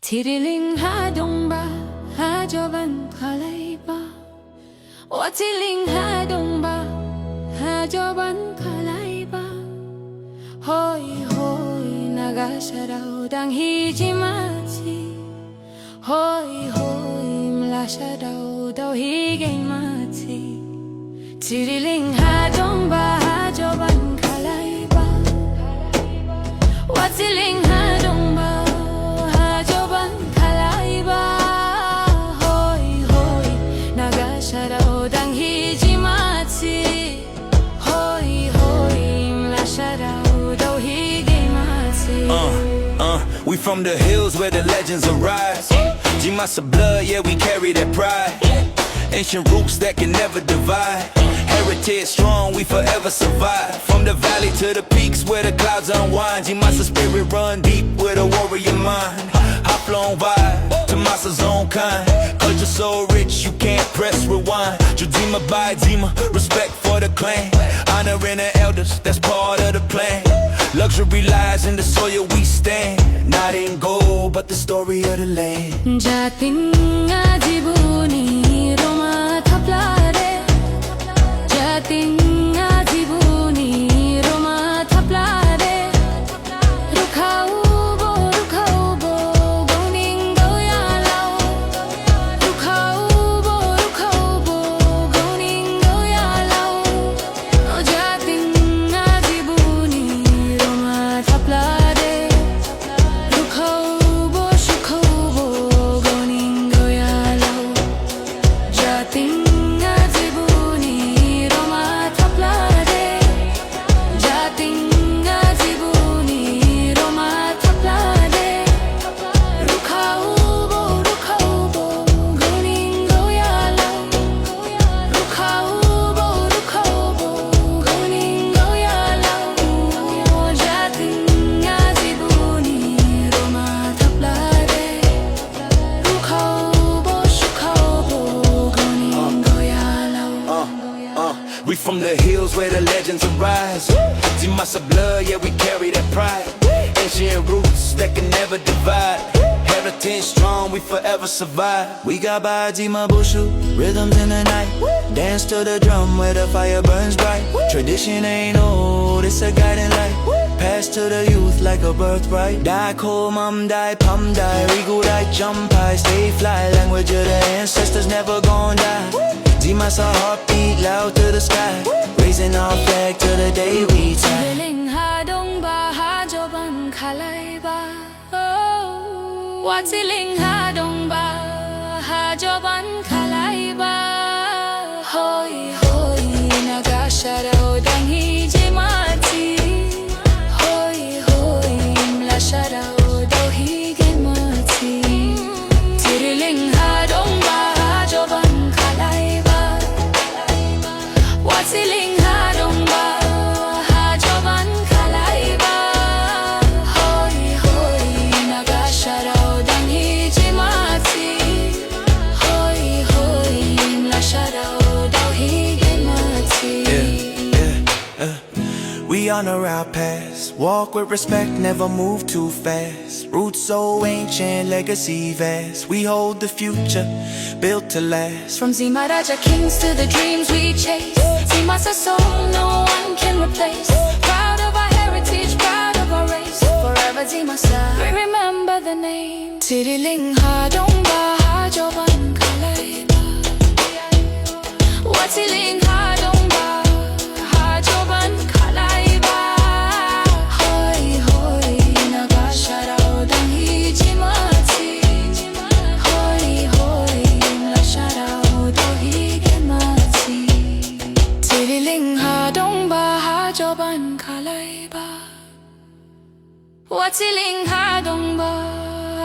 Tsiriling hadong ba, hajoban kalai ba? Tsiriling hadong ba, hajoban kalai ba? Hoy hoy nagasaraw dang hijimachi. Hoy hoy mlasaraw daw higay machi. Tsiriling hadong ba, hajoban kalai ba? Tsiriling hadong ba, hajoban kalai ba? Hoy hoy nagasaraw dang hijimachi. Hoy hoy mlasaraw daw higay machi. We from the hills where the legends arise. Dimasa blood, yeah, we carry that pride. Ancient roots that can never divide. Heritage strong, we forever survive. From the valley to the peaks where the clouds unwind. Dimasa spirit run deep with a warrior mind. High flown vibe, to Masa's own kind. Culture so rich, you can't press rewind. Judima by Dima, respect for the clan. Honoring the elders, that's part of the plan. Luxury lies in the soil we stand. Not in gold, but the story of the land. Jating ajibuni roma thaplare. Jating ajibuni roma thaplare. Rukhau bo goning goyalao. Rukhau bo goning goyalao. Jating ajibuni roma thaplare. Rukhau bo goning goyalao. Jating ajibuni roma thaplare. Jating ajibuni roma thaplare. Rukhau bo goning goyalao. Rukhau bo goning goyalao. Jating ajibuni roma thaplare. Rukhau bo goning goyalao. We from the hills where the legends arise. Dimasa blood, yeah, we carry that pride. Ancient roots that can never divide. Heritage strong, we forever survive. We got by Dima Bushu, rhythms in the night. Dance to the drum where the fire burns bright. Tradition ain't old, it's a guiding light. Pass to the youth like a birthright. Die cold, mom die, pum die. Rigu die, jump high, stay fly. Language of the ancestors never gon' die. Dimasa heartbeat loud to the sky. Raising our flag till the day we die. Tsiriling hadong ba, hajoban kalai ba? Tsiriling hadong ba, hajoban kalai ba? Hoy hoy nagasaraw dang hijimachi. Hoy hoy mlasaraw daw higay machi. Tsiriling hadong ba, hajoban kalai ba? Tsiriling hadong ba, hajoban kalai ba? Hoy hoy nagasaraw dang hijimachi. Hoy hoy mlasaraw daw higay machi. We honor our past, walk with respect, never move too fast. Roots so ancient, legacy vast. We hold the future, built to last. From Zimaraja kings to the dreams we chase, Dimasa soul no one can replace. Proud of our heritage, proud of our race. Forever Dimasa, we remember the name. Tsiriling hadong ba, hajoban kalai ba? Tsiriling hadong ba, hajoban kalai ba? Hoy hoy nagasaraw dang hijimachi. Hoy hoy mlasaraw daw higay machi. Tsiriling hadong ba, hajoban kalai ba? Tsiriling hadong ba,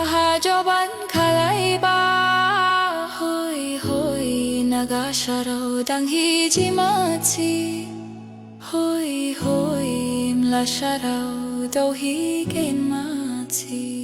hajoban kalai ba? Hoy hoy nagasaraw dang hijimachi. Hoy hoy mlasaraw daw higay machi.